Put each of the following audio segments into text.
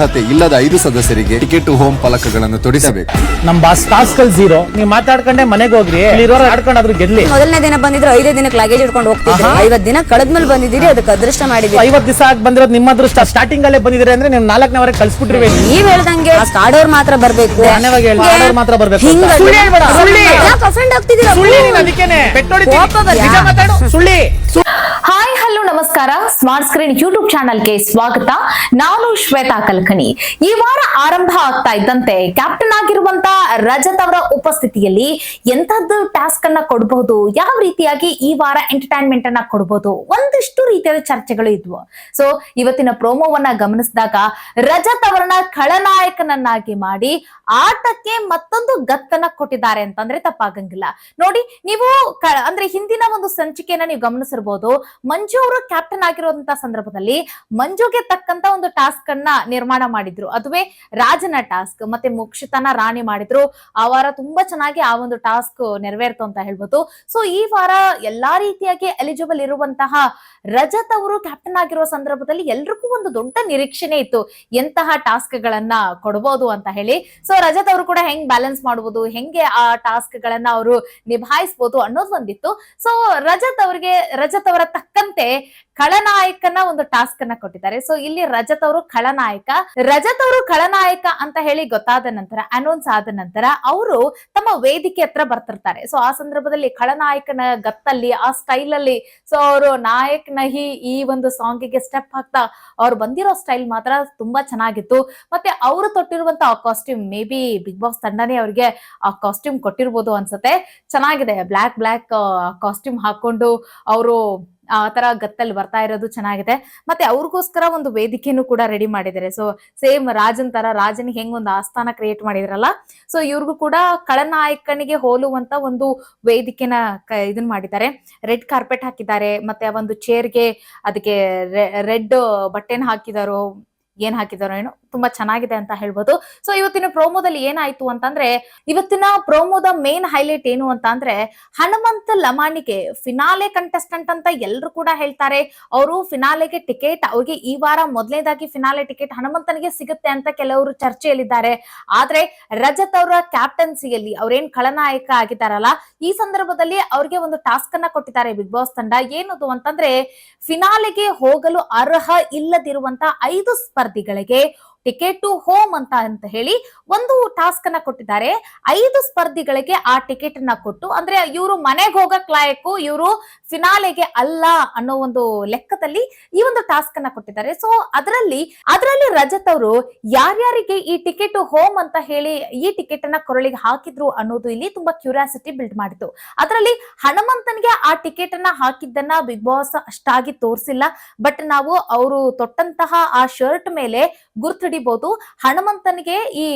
ಅರ್ಹತೆ ಇಲ್ಲದ 5 ಸದಸ್ಯರಿಗೆ ಟಿಕೆಟ್ ಟು ಹೋಮ್ ಫಲಕಗಳನ್ನು ತೊಡಿಸಬೇಕು. ನಮ್ ಬಾಸ್ ಟಾಸ್ಕಲ್ 0. ನೀವು ಮಾತಾಡ್ಕೊಂಡೆ ಮನೆಗೆ ಹೋಗ್ರಿ, ಇಲ್ಲಿರೋರು ಆಡ್ಕೊಂಡಾದ್ರು ಗೆಲ್ಲಿ. ಮೊದಲನೇ ದಿನ ಬಂದಿದ್ರು 5 ದಿನಕ್ಕೆ ಲಗೇಜ್ ಇಟ್ಕೊಂಡು ಹೋಗ್ತಿದ್ರು. 50 ದಿನ ಕಳೆದ್ಮೇಲೆ ಬಂದಿದ್ದೀರಿ, ಅದಕ್ಕೆ ಅದೃಷ್ಟ ಮಾಡಿದ್ರಿ. 50 ದಿವಸ ಆಗಿ ಬಂದಿರೋದು ನಿಮ್ಮ ಅದೃಷ್ಟ. ಸ್ಟಾರ್ಟಿಂಗ್ ಅಲ್ಲೇ ಬಂದಿದ್ರೆ ಅಂದ್ರೆ ನೀವು 4ನೇವರೆಗೆ ಕಳ್ಸಿಬಿಟ್ರಿ. ನೀವ್ ಹೇಳ್ದಂಗೆ ಆಡೋರ್ ಮಾತ್ರ ಬರ್ಬೇಕು, ಆಡೋರ್ ಮಾತ್ರ ಬರ್ಬೇಕು. ಅಫೆಂಡ್ ಆಗ್ತಿದ್ದೀರಾ. ಹಾಯ್ ಹಲೋ ನಮಸ್ಕಾರ. ಸ್ಮಾರ್ಟ್ ಸ್ಕ್ರೀನ್ ಯೂಟ್ಯೂಬ್ ಚಾನಲ್ಗೆ ಸ್ವಾಗತ. ನಾನು ಶ್ವೇತಾ ಕಲ್ಕಣಿ. ಈ ವಾರ ಆರಂಭ ಆಗ್ತಾ ಇದ್ದಂತೆ ಕ್ಯಾಪ್ಟನ್ ಆಗಿರುವಂತ ರಜತ್ ಅವರ ಉಪಸ್ಥಿತಿಯಲ್ಲಿ ಎಂತದ್ದು ಟಾಸ್ಕ್ ಅನ್ನ ಕೊಡಬಹುದು, ಯಾವ ರೀತಿಯಾಗಿ ಈ ವಾರ ಎಂಟರ್ಟೈನ್ಮೆಂಟ್ ಅನ್ನ ಕೊಡಬಹುದು, ಒಂದಿಷ್ಟು ರೀತಿಯಾದ ಚರ್ಚೆಗಳು ಇದ್ವು. ಸೊ ಇವತ್ತಿನ ಪ್ರೋಮೋವನ್ನ ಗಮನಿಸಿದಾಗ ರಜತ್ ಅವರನ್ನ ಖಳನಾಯಕನನ್ನಾಗಿ ಮಾಡಿ ಆಟಕ್ಕೆ ಮತ್ತೊಂದು ಗತ್ತನ್ನ ಕೊಟ್ಟಿದ್ದಾರೆ ಅಂತಂದ್ರೆ ತಪ್ಪಾಗಂಗಿಲ್ಲ. ನೋಡಿ, ನೀವು ಅಂದ್ರೆ ಹಿಂದಿನ ಒಂದು ಸಂಚಿಕೆಯನ್ನ ನೀವು ಗಮನಿಸಿರ್ಬೋದು. ಮಂಜು ಅವರು ಕ್ಯಾಪ್ಟನ್ ಆಗಿರುವಂತ ಸಂದರ್ಭದಲ್ಲಿ ಮಂಜುಗೆ ತಕ್ಕಂತ ಒಂದು ಟಾಸ್ಕ್ ಅನ್ನ ನಿರ್ಮಾಣ ಮಾಡಿದ್ರು, ಅದುವೇ ರಾಜನ ಟಾಸ್ಕ್. ಮತ್ತೆ ಮೋಕ್ಷಿತನ ರಾಣಿ ಮಾಡಿದ್ರು. ಆ ವಾರ ತುಂಬಾ ಚೆನ್ನಾಗಿ ಆ ಒಂದು ಟಾಸ್ಕ್ ನೆರವೇರ್ತು ಅಂತ ಹೇಳ್ಬೋದು. ಸೊ ಈ ವಾರ ಎಲ್ಲಾ ರೀತಿಯಾಗಿ ಎಲಿಜಿಬಲ್ ಇರುವಂತಹ ರಜತ್ ಅವರು ಕ್ಯಾಪ್ಟನ್ ಆಗಿರುವ ಸಂದರ್ಭದಲ್ಲಿ ಎಲ್ರಿಗೂ ಒಂದು ದೊಡ್ಡ ನಿರೀಕ್ಷೆನೆ ಇತ್ತು, ಎಂತಹ ಟಾಸ್ಕ್ ಗಳನ್ನ ಕೊಡಬಹುದು ಅಂತ ಹೇಳಿ. ಸೊ ರಜತ್ ಅವರು ಕೂಡ ಹೆಂಗ್ ಬ್ಯಾಲೆನ್ಸ್ ಮಾಡಬಹುದು, ಹೆಂಗೆ ಆ ಟಾಸ್ಕ್ ಗಳನ್ನ ಅವರು ನಿಭಾಯಿಸಬಹುದು ಅನ್ನೋದು ಒಂದಿತ್ತು. ಸೊ ರಜತ್ ಅವರ ತಕ್ಕಂತೆ ಖಳನಾಯಕನ ಒಂದು ಟಾಸ್ಕ್ ಅನ್ನ ಕೊಟ್ಟಿದ್ದಾರೆ. ಸೊ ಇಲ್ಲಿ ರಜತ್ ಅವರು ಖಳನಾಯಕ ಅಂತ ಹೇಳಿ ಗೊತ್ತಾದ ನಂತರ, ಅನೌನ್ಸ್ ಆದ ನಂತರ ಅವರು ತಮ್ಮ ವೇದಿಕೆ ಹತ್ರ ಬರ್ತಿರ್ತಾರೆ. ಸೊ ಆ ಸಂದರ್ಭದಲ್ಲಿ ಖಳನಾಯಕನ ಗತ್ತಲ್ಲಿ, ಆ ಸ್ಟೈಲ್ ಅಲ್ಲಿ ಸೊ ಅವರು ನಾಯಕ್ ನಹಿ ಈ ಒಂದು ಸಾಂಗಿಗೆ ಸ್ಟೆಪ್ ಹಾಕ್ತಾ ಅವ್ರು ಬಂದಿರೋ ಸ್ಟೈಲ್ ಮಾತ್ರ ತುಂಬಾ ಚೆನ್ನಾಗಿತ್ತು. ಮತ್ತೆ ಅವರು ತೊಟ್ಟಿರುವಂತ ಆ costume, may be Bigg Boss ತಂಡನೇ ಅವ್ರಿಗೆ ಆ ಕಾಸ್ಟ್ಯೂಮ್ ಕೊಟ್ಟಿರ್ಬೋದು ಅನ್ಸುತ್ತೆ. ಚೆನ್ನಾಗಿದೆ, ಬ್ಲಾಕ್ ಕಾಸ್ಟ್ಯೂಮ್ ಹಾಕೊಂಡು ಅವರು ಆ ತರ ಗತ್ತಲ್ಲಿ ಬರ್ತಾ ಇರೋದು ಚೆನ್ನಾಗಿದೆ. ಮತ್ತೆ ಅವ್ರಿಗೋಸ್ಕರ ಒಂದು ವೇದಿಕೆನೂ ಕೂಡ ರೆಡಿ ಮಾಡಿದ್ದಾರೆ. ಸೊ ಸೇಮ್ ರಾಜನ್ ತರ, ರಾಜನಿಗೆ ಹೆಂಗ್ ಒಂದು ಆಸ್ಥಾನ ಕ್ರಿಯೇಟ್ ಮಾಡಿದ್ರಲ್ಲ, ಸೊ ಇವ್ರಿಗೂ ಕೂಡ ಖಳನಾಯಕನಿಗೆ ಹೋಲುವಂತ ಒಂದು ವೇದಿಕೆನ ಇದನ್ ಮಾಡಿದ್ದಾರೆ. ರೆಡ್ ಕಾರ್ಪೆಟ್ ಹಾಕಿದ್ದಾರೆ, ಮತ್ತೆ ಒಂದು ಚೇರ್ಗೆ ಅದಕ್ಕೆ ರೆಡ್ ಬಟ್ಟೆನ ಹಾಕಿದಾರೋ ಏನ್ ಹಾಕಿದಾರೋ ಏನೋ, ತುಂಬಾ ಚೆನ್ನಾಗಿದೆ ಅಂತ ಹೇಳ್ಬೋದು. ಸೊ ಇವತ್ತಿನ ಪ್ರೋಮೋದಲ್ಲಿ ಏನಾಯ್ತು ಅಂತಂದ್ರೆ, ಇವತ್ತಿನ ಪ್ರೋಮೋದ ಮೇನ್ ಹೈಲೈಟ್ ಏನು ಅಂತ ಅಂದ್ರೆ, ಹನುಮಂತ ಲಮಾಣಿಗೆ ಫಿನಾಲೆ ಕಂಟೆಸ್ಟೆಂಟ್ ಅಂತ ಎಲ್ರು ಕೂಡ ಹೇಳ್ತಾರೆ. ಅವರು ಫಿನಾಲೆಗೆ ಟಿಕೆಟ್, ಅವ್ರಿಗೆ ಈ ವಾರ ಮೊದಲನೇದಾಗಿ ಫಿನಾಲೆ ಟಿಕೆಟ್ ಹನುಮಂತನಿಗೆ ಸಿಗುತ್ತೆ ಅಂತ ಕೆಲವರು ಚರ್ಚೆಯಲ್ಲಿದ್ದಾರೆ. ಆದ್ರೆ ರಜತ್ ಅವರ ಕ್ಯಾಪ್ಟನ್ಸಿಯಲ್ಲಿ ಅವ್ರೇನ್ ಖಳನಾಯಕ ಆಗಿದ್ದಾರಲ್ಲ, ಈ ಸಂದರ್ಭದಲ್ಲಿ ಅವ್ರಿಗೆ ಒಂದು ಟಾಸ್ಕ್ ಅನ್ನ ಕೊಟ್ಟಿದ್ದಾರೆ ಬಿಗ್ ಬಾಸ್ ತಂಡ. ಏನದು ಅಂತಂದ್ರೆ, ಫಿನಾಲೆಗೆ ಹೋಗಲು ಅರ್ಹ ಇಲ್ಲದಿರುವಂತ 5 ಸ್ಪರ್ಧಿಗಳಿಗೆ ಟಿಕೆಟ್ ಟು ಹೋಮ್ ಅಂತ ಹೇಳಿ ಒಂದು ಟಾಸ್ಕ್ ಅನ್ನ ಕೊಟ್ಟಿದ್ದಾರೆ. 5 ಸ್ಪರ್ಧಿಗಳಿಗೆ ಆ ಟಿಕೆಟ್ ಅನ್ನ ಕೊಟ್ಟು, ಅಂದ್ರೆ ಇವರು ಮನೆಗೆ ಹೋಗಕ್ ಲಾಯಕ್ಕು, ಇವರು ಫಿನಾಲೆಗೆ ಅಲ್ಲ ಅನ್ನೋ ಒಂದು ಲೆಕ್ಕದಲ್ಲಿ ಈ ಒಂದು ಟಾಸ್ಕ್ ಅನ್ನ ಕೊಟ್ಟಿದ್ದಾರೆ. ಸೊ ಅದರಲ್ಲಿ ರಜತ್ ಅವರು ಯಾರ್ಯಾರಿಗೆ ಈ ಟಿಕೆಟ್ ಟು ಹೋಮ್ ಅಂತ ಹೇಳಿ ಈ ಟಿಕೆಟ್ ಅನ್ನ ಕೊರಳಿಗೆ ಹಾಕಿದ್ರು ಅನ್ನೋದು ಇಲ್ಲಿ ತುಂಬಾ ಕ್ಯೂರಿಯಾಸಿಟಿ ಬಿಲ್ಡ್ ಮಾಡಿತು. ಅದರಲ್ಲಿ ಹನುಮಂತನಿಗೆ ಆ ಟಿಕೆಟ್ ಅನ್ನ ಹಾಕಿದ್ದನ್ನ ಬಿಗ್ ಬಾಸ್ ಅಷ್ಟಾಗಿ ತೋರಿಸಿಲ್ಲ. ಬಟ್ ನಾವು ಅವರು ತೊಟ್ಟಂತಹ ಆ ಶರ್ಟ್ ಮೇಲೆ ಗುರ್ತಿಡಿಬಹುದು, ಹನುಮಂತನಿಗೆ ಈ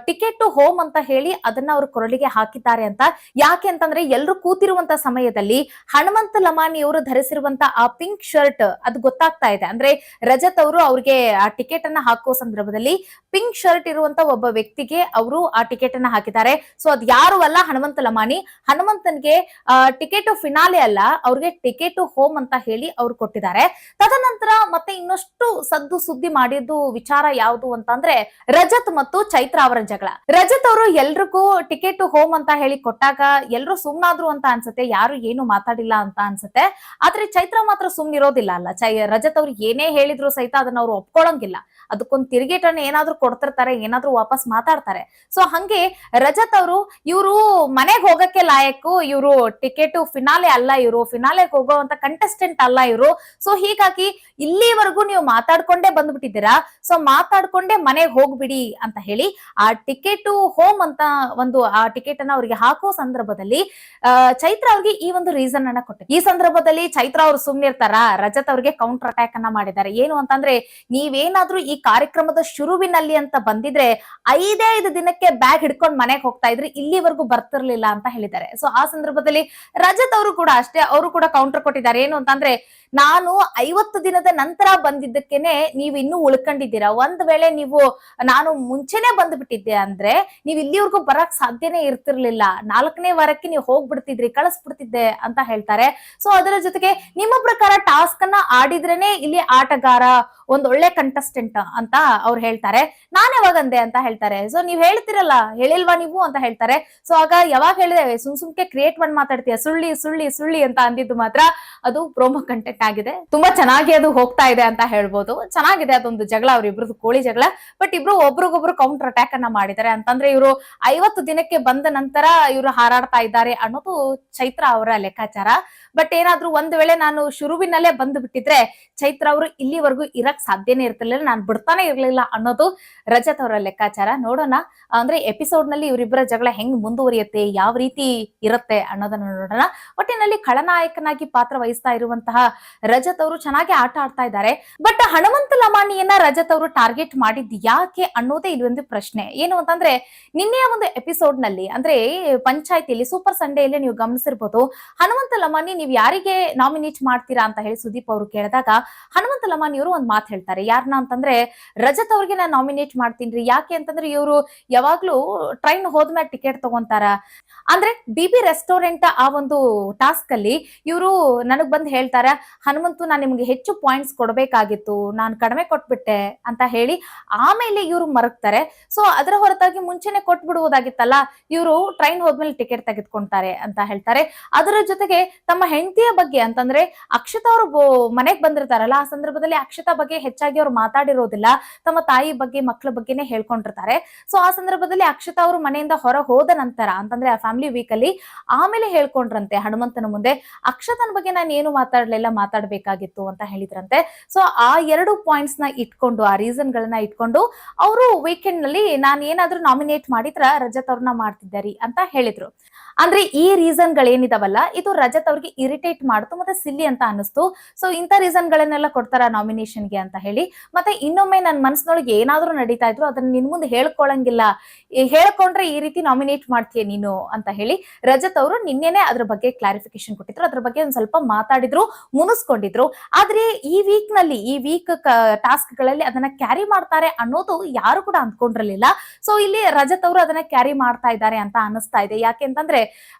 ಟಿಕೆಟ್ ಟು ಹೋಮ್ ಅಂತ ಹೇಳಿ ಅದನ್ನ ಅವರು ಕೊರಳಿಗೆ ಹಾಕಿದ್ದಾರೆ ಅಂತ. ಯಾಕೆ ಅಂತಂದ್ರೆ, ಎಲ್ರು ಕೂತಿರುವಂತ ಸಮಯದಲ್ಲಿ ಹನುಮಂತ ಲಮಾನಿ ಅವರು ಧರಿಸಿರುವಂತ ಆ ಪಿಂಕ್ ಶರ್ಟ್ ಅದು ಗೊತ್ತಾಗ್ತಾ ಇದೆ. ಅಂದ್ರೆ ರಜತ್ ಅವರು ಅವ್ರಿಗೆ ಆ ಟಿಕೆಟ್ ಅನ್ನ ಹಾಕುವ ಸಂದರ್ಭದಲ್ಲಿ ಪಿಂಕ್ ಶರ್ಟ್ ಇರುವಂತ ಒಬ್ಬ ವ್ಯಕ್ತಿಗೆ ಅವರು ಆ ಟಿಕೆಟ್ ಅನ್ನ ಹಾಕಿದ್ದಾರೆ. ಸೊ ಅದ್ ಯಾರು ಅಲ್ಲ, ಹನುಮಂತ ಲಮಾನಿ. ಹನುಮಂತನ್ಗೆ ಟಿಕೆಟ್ ಫಿನಾಲೆ ಅಲ್ಲ, ಅವ್ರಿಗೆ ಟಿಕೆಟ್ ಟು ಹೋಮ್ ಅಂತ ಹೇಳಿ ಅವ್ರು ಕೊಟ್ಟಿದ್ದಾರೆ. ತದನಂತರ ಮತ್ತೆ ಇನ್ನಷ್ಟು ಸದ್ದು ಸುದ್ದಿ ಮಾಡಿದ್ದು ವಿಚಾರ ಯಾವುದು ಅಂತಂದ್ರೆ, ರಜತ್ ಮತ್ತು ಚೈತ್ರ ಅವರ ಜಗಳ. ರಜತ್ ಅವರು ಎಲ್ರಿಗೂ ಟಿಕೆಟ್ ಟು ಹೋಮ್ ಅಂತ ಹೇಳಿ ಕೊಟ್ಟಾಗ ಎಲ್ರು ಸುಮ್ನಾದ್ರು ಅಂತ ಅನ್ಸುತ್ತೆ, ಯಾರು ಏನು ಮಾತಾಡಿಲ್ಲ ಅಂತ ಅನ್ಸುತ್ತೆ. ಆದ್ರೆ ಚೈತ್ರ ಮಾತ್ರ ಸುಮ್ನಿರೋದಿಲ್ಲ ಅಲ್ಲ. ರಜತ್ ಅವ್ರು ಏನೇ ಹೇಳಿದ್ರು ಸಹಿತ ಅದನ್ನ ಅವ್ರು ಒಪ್ಕೊಳಂಗಿಲ್ಲ. ಅದಕ್ಕೊಂದು ತಿರುಗೇಟನ್ನ ಏನಾದ್ರು ಕೊಡ್ತಿರ್ತಾರೆ, ಏನಾದ್ರು ವಾಪಸ್ ಮಾತಾಡ್ತಾರೆ. ಸೊ ಹಂಗೆ ರಜತ್ ಅವರು, ಇವರು ಮನೆಗೆ ಹೋಗಕ್ಕೆ ಲಾಯಕ್ಕು, ಇವರು ಟಿಕೆಟ್ ಫಿನಾಲೆ ಅಲ್ಲ, ಇವರು ಫಿನಾಲೆಗೆ ಹೋಗೋವಂತ ಕಂಟೆಸ್ಟೆಂಟ್ ಅಲ್ಲ ಇವರು. ಸೊ ಹೀಗಾಗಿ ಇಲ್ಲಿವರೆಗೂ ನೀವು ಮಾತಾಡ್ಕೊಂಡೇ ಬಂದ್ಬಿಟ್ಟಿದ್ದೀರಾ, ಸೊ ಮಾತಾಡ್ಕೊಂಡೆ ಮನೆಗೆ ಹೋಗ್ಬಿಡಿ ಅಂತ ಹೇಳಿ ಆ ಟಿಕೆಟ್ ಹೋಮ್ ಅಂತ ಒಂದು ಆ ಟಿಕೆಟ್ ಅನ್ನ ಅವ್ರಿಗೆ ಹಾಕೋ ಸಂದರ್ಭದಲ್ಲಿ ಚೈತ್ರ ಅವ್ರಿಗೆ ಈ ಒಂದು ರೀಸನ್ ಅನ್ನ ಕೊಟ್ಟೆ. ಈ ಸಂದರ್ಭದಲ್ಲಿ ಚೈತ್ರ ಅವ್ರು ಸುಮ್ನಿರ್ತಾರ, ರಜತ್ ಅವ್ರಿಗೆ ಕೌಂಟರ್ ಅಟ್ಯಾಕ್ ಅನ್ನ ಮಾಡಿದ್ದಾರೆ. ಏನು ಅಂತಂದ್ರೆ, ನೀವೇನಾದ್ರೂ ಈ ಕಾರ್ಯಕ್ರಮದ ಶುರುವಿನಲ್ಲಿ ಅಂತ ಬಂದಿದ್ರೆ 5 ದಿನಕ್ಕೆ ಬ್ಯಾಗ್ ಹಿಡ್ಕೊಂಡ್ ಮನೆಗೆ ಹೋಗ್ತಾ ಇದ್ರಿ, ಇಲ್ಲಿವರೆಗೂ ಬರ್ತಿರ್ಲಿಲ್ಲ ಅಂತ ಹೇಳಿದ್ದಾರೆ. ಸೊ ಆ ಸಂದರ್ಭದಲ್ಲಿ ರಜತ್ ಅವರು ಕೂಡ ಅಷ್ಟೇ, ಅವರು ಕೂಡ ಕೌಂಟರ್ ಕೊಟ್ಟಿದ್ದಾರೆ. ಏನು ಅಂತಂದ್ರೆ, ನಾನು 50 ದಿನದ ನಂತರ ಬಂದಿದ್ದಕ್ಕೇನೆ ನೀವು ಇನ್ನೂ ಉಳ್ಕೊಂಡಿದ್ದೀರಾ, ಒಂದ್ ವೇಳೆ ನೀವು ನಾನು ಮುಂಚೆನೆ ಬಂದ್ಬಿಟ್ಟಿದ್ದೆ ಅಂದ್ರೆ ನೀವ್ ಇಲ್ಲಿವರೆಗೂ ಬರಕ್ ಸಾಧ್ಯನೇ ಇರ್ತಿರ್ಲಿಲ್ಲ, 4ನೇ ವಾರಕ್ಕೆ ನೀವು ಹೋಗ್ಬಿಡ್ತಿದ್ರಿ, ಕಳಿಸ್ಬಿಡ್ತಿದ್ದೆ ಅಂತ ಹೇಳ್ತಾರೆ. ಸೊ ಅದರ ಜೊತೆಗೆ ನಿಮ್ಮ ಪ್ರಕಾರ ಟಾಸ್ಕ್ ಅನ್ನ ಆಡಿದ್ರೇನೆ ಇಲ್ಲಿ ಆಟಗಾರ, ಒಂದ್ ಒಳ್ಳೆ ಕಂಟೆಸ್ಟೆಂಟ್ ಅಂತ ಅವ್ರು ಹೇಳ್ತಾರೆ. ನಾನ್ ಯಾವಾಗಂದೆ ಅಂತ ಹೇಳ್ತಾರೆ. ಸೊ ನೀವ್ ಹೇಳ್ತಿರಲ್ಲ, ಹೇಳಿಲ್ವಾ ನೀವು ಅಂತ ಹೇಳ್ತಾರೆ. ಸೊ ಆಗ ಯಾವಾಗ ಹೇಳಿದೆ ಸುಮ್ಕೆ ಕ್ರಿಯೇಟ್ ಮಾಡಿ ಮಾತಾಡ್ತೀಯ, ಸುಳ್ಳಿ ಸುಳ್ಳಿ ಸುಳ್ಳಿ ಅಂತ ಅಂದಿದ್ದು ಮಾತ್ರ ಅದು ಪ್ರೋಮೋ ಕಂಟೆಂಟ್ ಆಗಿದೆ. ತುಂಬಾ ಚೆನ್ನಾಗಿ ಅದು ಹೋಗ್ತಾ ಇದೆ ಅಂತ ಹೇಳ್ಬೋದು. ಚೆನ್ನಾಗಿದೆ ಅದೊಂದು ಜಗಳ, ಅವ್ರಿಬ್ರದ್ದು ಕೋಳಿ ಜಗಳ. ಬಟ್ ಇಬ್ರು ಒಬ್ರಿಗೊಬ್ರು ಕೌಂಟರ್ ಅಟ್ಯಾಕ್ ಅನ್ನ ಮಾಡಿದ್ದಾರೆ. ಅಂತಂದ್ರೆ ಇವರು 50 ದಿನಕ್ಕೆ ಬಂದ ನಂತರ ಇವರು ಹಾರಾಡ್ತಾ ಇದ್ದಾರೆ ಅನ್ನೋದು ಚೈತ್ರ ಅವರ ಲೆಕ್ಕಾಚಾರ. ಬಟ್ ಏನಾದ್ರೂ ಒಂದ್ ವೇಳೆ ನಾನು ಶುರುವಿನಲ್ಲೇ ಬಂದು ಬಿಟ್ಟಿದ್ರೆ ಚೈತ್ರ ಅವರು ಇಲ್ಲಿವರೆಗೂ ಇರಕ್ ಸಾಧ್ಯನೇ ಇರ್ತಿರ್ಲಿಲ್ಲ, ನಾನು ಬಿಡ್ತಾನೆ ಇರ್ಲಿಲ್ಲ ಅನ್ನೋದು ರಜತ್ ಅವರ ಲೆಕ್ಕಾಚಾರ. ನೋಡೋಣ ಅಂದ್ರೆ ಎಪಿಸೋಡ್ ನಲ್ಲಿ ಇವರಿಬ್ಬರ ಜಗಳ ಹೆಂಗ್ ಮುಂದುವರಿಯುತ್ತೆ, ಯಾವ ರೀತಿ ಇರುತ್ತೆ ಅನ್ನೋದನ್ನ ನೋಡೋಣ. ಒಟ್ಟಿನಲ್ಲಿ ಖಳನಾಯಕನಾಗಿ ಪಾತ್ರ ವಹಿಸ್ತಾ ಇರುವಂತಹ ರಜತ್ ಅವರು ಚೆನ್ನಾಗಿ ಆಟ ಆಡ್ತಾ ಇದ್ದಾರೆ. ಬಟ್ ಹನುಮಂತ ಲಮಾಣಿಯನ್ನ ರಜತ್ ಅವರು ಟಾರ್ಗೆಟ್ ಮಾಡಿದ್ ಯಾಕೆ ಅನ್ನೋದೇ ಇಲ್ಲಿ ಒಂದು ಪ್ರಶ್ನೆ. ಏನು ಅಂತಂದ್ರೆ ನಿನ್ನೆಯ ಒಂದು ಎಪಿಸೋಡ್ ನಲ್ಲಿ ಅಂದ್ರೆ ಪಂಚಾಯತಿಯಲ್ಲಿ ಸೂಪರ್ ಸಂಡೇಯಲ್ಲಿ ನೀವು ಗಮನಿಸಿರ್ಬೋದು, ಹನುಮಂತ ಲಮಾಣಿ ನೀವ್ ಯಾರಿಗೆ ನಾಮಿನೇಟ್ ಮಾಡ್ತೀರಾ ಅಂತ ಹೇಳಿ ಸುದೀಪ್ ಅವರು ಕೇಳಿದಾಗ ಹನುಮಂತ ಲಮಾಣಿ ಅವರು ಒಂದ್ ಮಾತು ಹೇಳ್ತಾರೆ. ಯಾರನ್ನ ಅಂತಂದ್ರೆ ರಜತ್ ಅವ್ರಿಗೆ ನಾನು ನಾಮಿನೇಟ್ ಮಾಡ್ತೀನಿ. ಯಾಕೆ ಅಂತಂದ್ರೆ ಇವರು ಯಾವಾಗ್ಲೂ ಟ್ರೈನ್ ಹೋದ್ಮೇಲೆ ಟಿಕೆಟ್ ತಗೊಂತಾರ. ಅಂದ್ರೆ ಬಿಬಿ ರೆಸ್ಟೋರೆಂಟ್ ಆ ಒಂದು ಟಾಸ್ಕ್ ಅಲ್ಲಿ ಇವರು ನನಗ್ ಬಂದ್ ಹೇಳ್ತಾರ, ಹನುಮಂತು ನಾನು ನಿಮ್ಗೆ ಹೆಚ್ಚು ಪಾಯಿಂಟ್ಸ್ ಕೊಡ್ಬೇಕಾಗಿತ್ತು, ನಾನು ಕಡಿಮೆ ಕೊಟ್ಬಿಟ್ಟೆ ಅಂತ ಹೇಳಿ ಆಮೇಲೆ ಇವರು ಮರಗ್ತಾರೆ. ಸೊ ಅದರ ಹೊರತಾಗಿ ಮುಂಚೆನೆ ಕೊಟ್ಬಿಡುವುದಾಗಿತ್ತಲ್ಲ, ಇವರು ಟ್ರೈನ್ ಹೋದ್ಮೇಲೆ ಟಿಕೆಟ್ ತೆಗೆದುಕೊಂತಾರೆ ಅಂತ ಹೇಳ್ತಾರೆ. ಅದರ ಜೊತೆಗೆ ತಮ್ಮ ಹೆಂಡತಿಯ ಬಗ್ಗೆ ಅಂತಂದ್ರೆ ಅಕ್ಷತಾ ಅವರು ಮನೆಗ್ ಬಂದಿರ್ತಾರಲ್ಲ, ಆ ಸಂದರ್ಭದಲ್ಲಿ ಅಕ್ಷತಾ ಬಗ್ಗೆ ಹೆಚ್ಚಾಗಿ ಅವ್ರು ಮಾತಾಡಿರೋದಿಲ್ಲ, ತಮ್ಮ ತಾಯಿ ಬಗ್ಗೆ ಮಕ್ಕಳ ಬಗ್ಗೆನೆ ಹೇಳ್ಕೊಂಡಿರ್ತಾರೆ. ಸೊ ಆ ಸಂದರ್ಭದಲ್ಲಿ ಅಕ್ಷತಾ ಅವರು ಮನೆಯಿಂದ ಹೊರ ಹೋದ ನಂತರ ಅಂತಂದ್ರೆ ಆ ಫ್ಯಾಮಿಲಿ ವೀಕ್ ಅಲ್ಲಿ ಆಮೇಲೆ ಹೇಳ್ಕೊಂಡ್ರಂತೆ ಹನುಮಂತನ ಮುಂದೆ, ಅಕ್ಷತನ ಬಗ್ಗೆ ನಾನು ಏನು ಮಾತಾಡ್ಬೇಕಾಗಿತ್ತು ಅಂತ ಹೇಳಿದ್ರಂತೆ. ಸೊ ಆ 2 ಪಾಯಿಂಟ್ಸ್ ನ ಇಟ್ಕೊಂಡು, ಆ ರೀಸನ್ ಗಳನ್ನ ಇಟ್ಕೊಂಡು ಅವರು ವೀಕೆಂಡ್ ನಲ್ಲಿ ನಾನು ಏನಾದ್ರೂ ನಾಮಿನೇಟ್ ಮಾಡಿದ್ರ ರಜತ್ ಅವ್ರನ್ನ ಮಾಡ್ತಿದ್ದಾರಿ ಅಂತ ಹೇಳಿದ್ರು. ಅಂದ್ರೆ ಈ ರೀಸನ್ ಗಳೇನಿದಾವಲ್ಲ ಇದು ರಜತ್ ಅವ್ರಿಗೆ ಇರಿಟೇಟ್ ಮಾಡ್ತು ಮತ್ತೆ ಸಿಲ್ಲಿ ಅಂತ ಅನಿಸ್ತು. ಸೊ ಇಂಥ ರೀಸನ್ ಗಳನ್ನೆಲ್ಲ ಕೊಡ್ತಾರ ನಾಮಿನೇಷನ್ಗೆ ಅಂತ ಹೇಳಿ. ಮತ್ತೆ ಇನ್ನೊಮ್ಮೆ ನನ್ನ ಮನಸ್ಸಿನೊಳಗೆ ಏನಾದ್ರೂ ನಡೀತಾ ಇದ್ರು ಅದನ್ನ ನಿನ್ ಮುಂದೆ ಹೇಳ್ಕೊಳಂಗಿಲ್ಲ, ಹೇಳ್ಕೊಂಡ್ರೆ ಈ ರೀತಿ ನಾಮಿನೇಟ್ ಮಾಡ್ತೀಯ ನೀನು ಅಂತ ಹೇಳಿ ರಜತ್ ಅವರು ನಿನ್ನೆನೆ ಅದ್ರ ಬಗ್ಗೆ ಕ್ಲಾರಿಫಿಕೇಶನ್ ಕೊಟ್ಟಿದ್ರು. ಅದ್ರ ಬಗ್ಗೆ ಒಂದ್ ಸ್ವಲ್ಪ ಮಾತಾಡಿದ್ರು, ಮುನಿಸ್ಕೊಂಡಿದ್ರು. ಆದ್ರೆ ಈ ವೀಕ್ ಟಾಸ್ಕ್ ಗಳಲ್ಲಿ ಅದನ್ನ ಕ್ಯಾರಿ ಮಾಡ್ತಾರೆ ಅನ್ನೋದು ಯಾರು ಕೂಡ ಅಂದ್ಕೊಂಡಿರ್ಲಿಲ್ಲ. ಸೊ ಇಲ್ಲಿ ರಜತ್ ಅವರು ಅದನ್ನ ಕ್ಯಾರಿ ಮಾಡ್ತಾ ಇದ್ದಾರೆ ಅಂತ ಅನಿಸ್ತಾ ಇದೆ. ಯಾಕೆ ಅಂತಂದ್ರೆ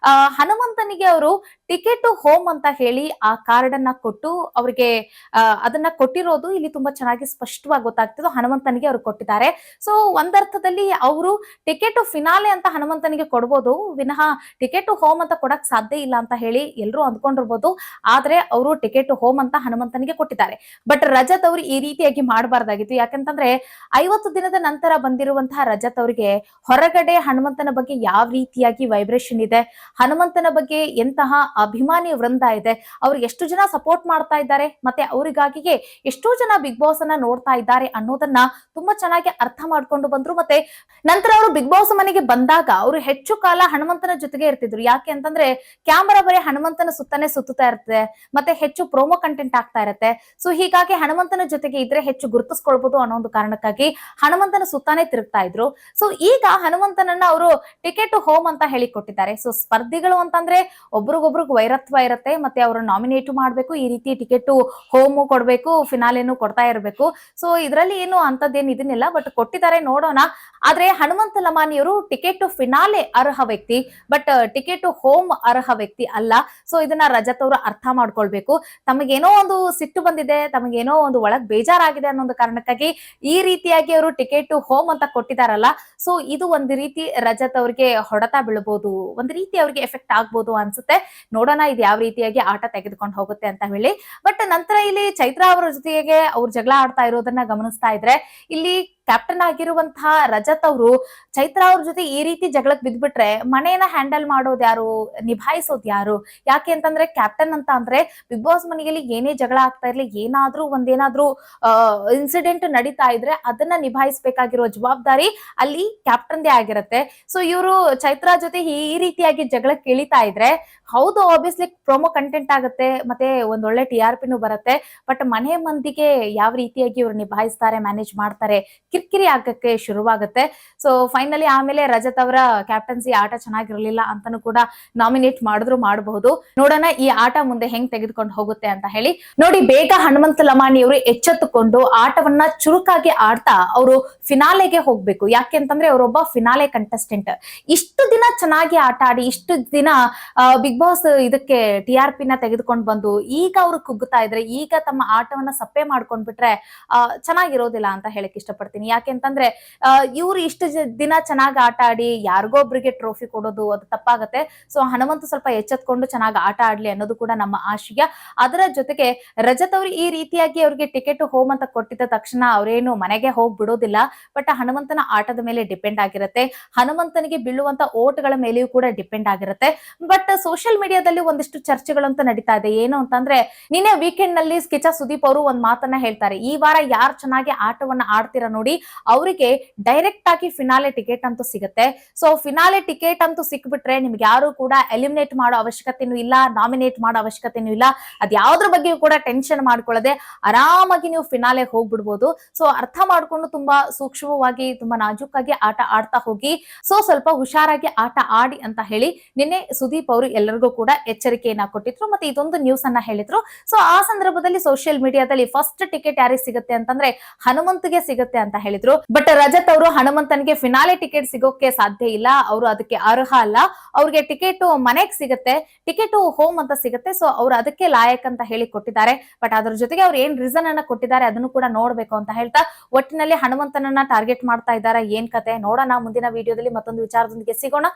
ಹನುಮಂತನಿಗೆ ಅವರು ಟಿಕೆಟ್ ಟು ಹೋಮ್ ಅಂತ ಹೇಳಿ ಆ ಕಾರ್ಡ್ ಅನ್ನ ಕೊಟ್ಟು ಅವ್ರಿಗೆ ಅದನ್ನ ಕೊಟ್ಟಿರೋದು ಇಲ್ಲಿ ತುಂಬಾ ಚೆನ್ನಾಗಿ ಸ್ಪಷ್ಟವಾಗಿ ಗೊತ್ತಾಗ್ತಿದ್ದು ಹನುಮಂತನಿಗೆ ಅವ್ರು ಕೊಟ್ಟಿದ್ದಾರೆ. ಸೊ ಒಂದರ್ಥದಲ್ಲಿ ಅವರು ಟಿಕೆಟ್ ಟು ಫಿನಾಲೆ ಅಂತ ಹನುಮಂತನಿಗೆ ಕೊಡ್ಬೋದು ವಿನಃ ಟಿಕೆಟ್ ಟು ಹೋಮ್ ಅಂತ ಕೊಡಕ್ ಸಾಧ್ಯ ಇಲ್ಲ ಅಂತ ಹೇಳಿ ಎಲ್ರು ಅಂದ್ಕೊಂಡಿರ್ಬೋದು. ಆದ್ರೆ ಅವರು ಟಿಕೆಟ್ ಟು ಹೋಮ್ ಅಂತ ಹನುಮಂತನಿಗೆ ಕೊಟ್ಟಿದ್ದಾರೆ. ಬಟ್ ರಜತ್ ಅವರು ಈ ರೀತಿಯಾಗಿ ಮಾಡಬಾರ್ದಾಗಿತ್ತು. ಯಾಕಂತಂದ್ರೆ 50 ದಿನದ ನಂತರ ಬಂದಿರುವಂತಹ ರಜತ್ ಅವರಿಗೆ ಹೊರಗಡೆ ಹನುಮಂತನ ಬಗ್ಗೆ ಯಾವ ರೀತಿಯಾಗಿ ವೈಬ್ರೇಷನ್ ಇದೆ, ಹನುಮಂತನ ಬಗ್ಗೆ ಎಂತಹ ಅಭಿಮಾನಿ ವೃಂದ ಇದೆ, ಅವ್ರು ಎಷ್ಟು ಜನ ಸಪೋರ್ಟ್ ಮಾಡ್ತಾ ಇದ್ದಾರೆ, ಮತ್ತೆ ಅವರಿಗಾಗಿಯೇ ಎಷ್ಟೋ ಜನ ಬಿಗ್ ಬಾಸ್ ಅನ್ನ ನೋಡ್ತಾ ಇದ್ದಾರೆ ಅನ್ನೋದನ್ನ ತುಂಬಾ ಚೆನ್ನಾಗಿ ಅರ್ಥ ಮಾಡ್ಕೊಂಡು ಬಂದ್ರು. ಮತ್ತೆ ನಂತರ ಅವರು ಬಿಗ್ ಬಾಸ್ ಮನೆಗೆ ಬಂದಾಗ ಅವರು ಹೆಚ್ಚು ಕಾಲ ಹನುಮಂತನ ಜೊತೆಗೆ ಇರ್ತಿದ್ರು. ಯಾಕೆ ಅಂತಂದ್ರೆ ಕ್ಯಾಮರಾ ಬರೀ ಹನುಮಂತನ ಸುತ್ತಾನೆ ಸುತ್ತಾ ಇರುತ್ತೆ, ಮತ್ತೆ ಹೆಚ್ಚು ಪ್ರೋಮೋ ಕಂಟೆಂಟ್ ಆಗ್ತಾ ಇರುತ್ತೆ. ಸೊ ಹೀಗಾಗಿ ಹನುಮಂತನ ಜೊತೆಗೆ ಇದ್ರೆ ಹೆಚ್ಚು ಗುರುತಿಸ್ಕೊಳ್ಬಹುದು ಅನ್ನೋ ಒಂದು ಕಾರಣಕ್ಕಾಗಿ ಹನುಮಂತನ ಸುತ್ತಾನೆ ತಿರುಗ್ತಾ ಇದ್ರು. ಸೊ ಈಗ ಹನುಮಂತನನ್ನ ಅವರು ಟಿಕೆಟ್ ಟು ಹೋಮ್ ಅಂತ ಹೇಳಿ ಕೊಟ್ಟಿದ್ದಾರೆ. ಸೊ ಸ್ಪರ್ಧಿಗಳು ಅಂತಂದ್ರೆ ಒಬ್ರಿಗೊಬ್ರಿಗೆ ವೈರತ್ವ ಇರುತ್ತೆ, ಮತ್ತೆ ಅವ್ರ ನಾಮಿನೇಟ್ ಮಾಡ್ಬೇಕು, ಈ ರೀತಿ ಟಿಕೆಟ್ ಟು ಹೋಮ್ ಕೊಡ್ಬೇಕು, ಫಿನಾಲೆನು ಕೊಡ್ತಾ ಇರಬೇಕು. ಸೊ ಇದ್ರಲ್ಲಿ ಏನು ಅಂತದ್ದೇನು ಇದನ್ನಿಲ್ಲ, ಬಟ್ ಕೊಟ್ಟಿದ್ದಾರೆ, ನೋಡೋಣ. ಆದ್ರೆ ಹನುಮಂತ ಲಮಾನಿಯವರು ಟಿಕೆಟ್ ಟು ಫಿನಾಲೆ ಅರ್ಹ ವ್ಯಕ್ತಿ, ಬಟ್ ಟಿಕೆಟ್ ಟು ಹೋಮ್ ಅರ್ಹ ವ್ಯಕ್ತಿ ಅಲ್ಲ. ಸೊ ಇದನ್ನ ರಜತ್ ಅವರು ಅರ್ಥ ಮಾಡ್ಕೊಳ್ಬೇಕು. ತಮಗೇನೋ ಒಂದು ಸಿಟ್ಟು ಬಂದಿದೆ, ತಮಗೇನೋ ಒಂದು ಒಳಗ್ ಬೇಜಾರಾಗಿದೆ ಅನ್ನೋ ಒಂದು ಕಾರಣಕ್ಕಾಗಿ ಈ ರೀತಿಯಾಗಿ ಅವರು ಟಿಕೆಟ್ ಟು ಹೋಮ್ ಅಂತ ಕೊಟ್ಟಿದಾರಲ್ಲ. ಸೊ ಇದು ಒಂದು ರೀತಿ ರಜತ್ ಅವ್ರಿಗೆ ಹೊಡೆತ ಬೀಳ್ಬಹುದು, ಒಂದು ರೀತಿ ಅವ್ರಿಗೆ ಎಫೆಕ್ಟ್ ಆಗ್ಬೋದು ಅನ್ಸುತ್ತೆ. ನೋಡೋಣ ಇದು ಯಾವ ರೀತಿಯಾಗಿ ಆಟ ತೆಗೆದುಕೊಂಡು ಹೋಗುತ್ತೆ ಅಂತ ಹೇಳಿ. ಬಟ್ ನಂತರ ಇಲ್ಲಿ ಚೈತ್ರ ಅವರ ಜೊತೆಗೆ ಅವ್ರು ಜಗಳ ಆಡ್ತಾ ಇರೋದನ್ನ ಗಮನಿಸ್ತಾ ಇದ್ರೆ ಇಲ್ಲಿ ಕ್ಯಾಪ್ಟನ್ ಆಗಿರುವಂತಹ ರಜತ್ ಅವರು ಚೈತ್ರ ಅವ್ರ ಜೊತೆ ಈ ರೀತಿ ಜಗಳಕ್ಕೆ ಬಿದ್ಬಿಟ್ರೆ ಮನೇನ ಹ್ಯಾಂಡಲ್ ಮಾಡೋದು ಯಾರು, ನಿಭಾಯಿಸೋದು ಯಾರು? ಯಾಕೆ ಅಂತಂದ್ರೆ ಕ್ಯಾಪ್ಟನ್ ಅಂತ ಅಂದ್ರೆ ಬಿಗ್ ಬಾಸ್ ಮನೆಯಲ್ಲಿ ಏನೇ ಜಗಳ ಆಗ್ತಾ ಇರ್ಲಿ, ಏನಾದ್ರೂ ಇನ್ಸಿಡೆಂಟ್ ನಡೀತಾ ಇದ್ರೆ ಅದನ್ನ ನಿಭಾಯಿಸಬೇಕಾಗಿರೋ ಜವಾಬ್ದಾರಿ ಅಲ್ಲಿ ಕ್ಯಾಪ್ಟನ್ದೇ ಆಗಿರುತ್ತೆ. ಸೊ ಇವರು ಚೈತ್ರ ಜೊತೆ ಈ ರೀತಿಯಾಗಿ ಜಗಳಕ್ಕೆ ಇಳಿತಾ ಇದ್ರೆ ಹೌದು ಆಬ್ವಿಯಸ್ಲಿ ಪ್ರೊಮೋ ಕಂಟೆಂಟ್ ಆಗುತ್ತೆ, ಮತ್ತೆ ಒಂದೊಳ್ಳೆ TRPನೂ ಬರುತ್ತೆ. ಬಟ್ ಮನೆ ಮಂದಿಗೆ ಯಾವ ರೀತಿಯಾಗಿ ಇವ್ರು ನಿಭಾಯಿಸ್ತಾರೆ, ಮ್ಯಾನೇಜ್ ಮಾಡ್ತಾರೆ, ಕಿರಿಕಿರಿ ಆಗಕ್ಕೆ ಶುರುವಾಗುತ್ತೆ. ಸೊ ಫೈನಲಿ ಆಮೇಲೆ ರಜತ್ ಅವರ ಕ್ಯಾಪ್ಟನ್ಸಿ ಆಟ ಚೆನ್ನಾಗಿರ್ಲಿಲ್ಲ ಅಂತಾನು ಕೂಡ ನಾಮಿನೇಟ್ ಮಾಡಿದ್ರು ಮಾಡಬಹುದು. ನೋಡೋಣ ಈ ಆಟ ಮುಂದೆ ಹೆಂಗ್ ತೆಗೆದುಕೊಂಡು ಹೋಗುತ್ತೆ ಅಂತ ಹೇಳಿ. ನೋಡಿ, ಬೇಗ ಹನುಮಂತ ಲಮಾಣಿ ಅವರು ಎಚ್ಚೆತ್ತುಕೊಂಡು ಆಟವನ್ನ ಚುರುಕಾಗಿ ಆಡ್ತಾ ಅವರು ಫಿನಾಲೆಗೆ ಹೋಗ್ಬೇಕು. ಯಾಕೆ ಅಂತಂದ್ರೆ ಅವರೊಬ್ಬ ಫಿನಾಲೆ ಕಂಟೆಸ್ಟೆಂಟ್. ಇಷ್ಟು ದಿನ ಚೆನ್ನಾಗಿ ಆಟ ಆಡಿ ಇಷ್ಟು ದಿನ ಬಿಗ್ ಬಾಸ್ ಇದಕ್ಕೆ TRP ನ ತೆಗೆದುಕೊಂಡು ಬಂದು ಈಗ ಅವರು ಕುಗ್ಗುತ್ತಾ ಇದ್ರೆ, ಈಗ ತಮ್ಮ ಆಟವನ್ನ ಸಪ್ಪೆ ಮಾಡ್ಕೊಂಡ್ಬಿಟ್ರೆ ಚೆನ್ನಾಗಿರೋದಿಲ್ಲ ಅಂತ ಹೇಳಕ್ ಇಷ್ಟಪಡ್ತೀನಿ. ಯಾಕೆಂತಂದ್ರೆ ಇವ್ರು ಇಷ್ಟು ದಿನ ಚೆನ್ನಾಗಿ ಆಟ ಆಡಿ ಯಾರಿಗೋ ಒಬ್ರಿಗೆ ಟ್ರೋಫಿ ಕೊಡೋದು ಅದು ತಪ್ಪಾಗತ್ತೆ. ಸೊ ಹನುಮಂತ ಸ್ವಲ್ಪ ಎಚ್ಚೆತ್ಕೊಂಡು ಚೆನ್ನಾಗಿ ಆಟ ಆಡ್ಲಿ ಅನ್ನೋದು ಕೂಡ ನಮ್ಮ ಆಶಯ. ಅದರ ಜೊತೆಗೆ ರಜತ್ ಅವರು ಈ ರೀತಿಯಾಗಿ ಅವ್ರಿಗೆ ಟಿಕೆಟ್ ಹೋಮ್ ಅಂತ ಕೊಟ್ಟಿದ್ದ ತಕ್ಷಣ ಅವ್ರೇನು ಮನೆಗೆ ಹೋಗಿ ಬಿಡೋದಿಲ್ಲ. ಬಟ್ ಹನುಮಂತನ ಆಟದ ಮೇಲೆ ಡಿಪೆಂಡ್ ಆಗಿರುತ್ತೆ, ಹನುಮಂತನಿಗೆ ಬೀಳುವಂತ ಓಟ್ಗಳ ಮೇಲೆಯೂ ಕೂಡ ಡಿಪೆಂಡ್ ಆಗಿರುತ್ತೆ. ಬಟ್ ಸೋಷಿಯಲ್ ಮೀಡಿಯಾದಲ್ಲಿ ಒಂದಿಷ್ಟು ಚರ್ಚೆಗಳಂತ ನಡೀತಾ ಇದೆ. ಏನು ಅಂತಂದ್ರೆ, ನಿನ್ನೆ ವೀಕೆಂಡ್ ನಲ್ಲಿ ಸ್ಕಿಚ ಸುದೀಪ್ ಅವರು ಒಂದ್ ಮಾತನ್ನ ಹೇಳ್ತಾರೆ, ಈ ವಾರ ಯಾರು ಚೆನ್ನಾಗಿ ಆಟವನ್ನ ಆಡ್ತೀರಾ ನೋಡಿ ಅವರಿಗೆ ಡೈರೆಕ್ಟ್ ಆಗಿ ಫಿನಾಲೆ ಟಿಕೆಟ್ ಅಂತೂ ಸಿಗುತ್ತೆ. ಸೊ ಫಿನಾಲೆ ಟಿಕೆಟ್ ಅಂತೂ ಸಿಕ್ಬಿಟ್ರೆ ನಿಮ್ಗೆ ಯಾರು ಕೂಡ ಎಲಿಮಿನೇಟ್ ಮಾಡೋ ಅವಶ್ಯಕತೆನೂ ಇಲ್ಲ, ನಾಮಿನೇಟ್ ಮಾಡೋ ಅವಶ್ಯಕತೆನೂ ಇಲ್ಲ. ಅದ್ ಯಾವ್ದ್ರ ಬಗ್ಗೆಯೂ ಕೂಡ ಟೆನ್ಷನ್ ಮಾಡ್ಕೊಳ್ಳದೆ ಆರಾಮಾಗಿ ನೀವು ಫಿನಾಲೆ ಹೋಗ್ಬಿಡ್ಬೋದು. ಸೊ ಅರ್ಥ ಮಾಡ್ಕೊಂಡು ತುಂಬಾ ಸೂಕ್ಷ್ಮವಾಗಿ ತುಂಬಾ ನಾಜೂಕಾಗಿ ಆಟ ಆಡ್ತಾ ಹೋಗಿ, ಸೊ ಸ್ವಲ್ಪ ಹುಷಾರಾಗಿ ಆಟ ಆಡಿ ಅಂತ ಹೇಳಿ ನಿನ್ನೆ ಸುದೀಪ್ ಅವರು ಎಲ್ಲರಿಗೂ ಕೂಡ ಎಚ್ಚರಿಕೆಯನ್ನ ಕೊಟ್ಟಿದ್ರು, ಮತ್ತೆ ಇದೊಂದು ನ್ಯೂಸ್ ಅನ್ನ ಹೇಳಿದ್ರು. ಸೊ ಆ ಸಂದರ್ಭದಲ್ಲಿ ಸೋಷಿಯಲ್ ಮೀಡಿಯಾದಲ್ಲಿ ಫಸ್ಟ್ ಟಿಕೆಟ್ ಯಾರಿಗೆ ಸಿಗುತ್ತೆ ಅಂತಂದ್ರೆ ಹನುಮಂತ್ಗೆ ಸಿಗುತ್ತೆ ಅಂತ ಹೇಳಿದ್ರು. ಬಟ್ ರಜತ್ ಅವರು ಹನುಮಂತನಿಗೆ ಫಿನಾಲೆ ಟಿಕೆಟ್ ಸಿಗೋಕೆ ಸಾಧ್ಯ ಇಲ್ಲ, ಅವರು ಅದಕ್ಕೆ ಅರ್ಹ ಅಲ್ಲ, ಅವ್ರಿಗೆ ಟಿಕೆಟ್ ಮನೆಗೆ ಸಿಗುತ್ತೆ, ಟಿಕೆಟ್ ಹೋಮ್ ಅಂತ ಸಿಗುತ್ತೆ. ಸೊ ಅವ್ರು ಅದಕ್ಕೆ ಲಾಯಕ್ ಅಂತ ಹೇಳಿ ಕೊಟ್ಟಿದ್ದಾರೆ. ಬಟ್ ಅದ್ರ ಜೊತೆಗೆ ಅವ್ರು ಏನ್ ರೀಸನ್ ಅನ್ನ ಕೊಟ್ಟಿದ್ದಾರೆ ಅದನ್ನು ಕೂಡ ನೋಡ್ಬೇಕು ಅಂತ ಹೇಳ್ತಾ, ಒಟ್ಟಿನಲ್ಲಿ ಹನುಮಂತನನ್ನ ಟಾರ್ಗೆಟ್ ಮಾಡ್ತಾ ಇದ್ದಾರೆ. ಏನ್ ಕತೆ ನೋಡೋಣ. ಮುಂದಿನ ವಿಡಿಯೋದಲ್ಲಿ ಮತ್ತೊಂದು ವಿಚಾರದೊಂದಿಗೆ ಸಿಗೋಣ.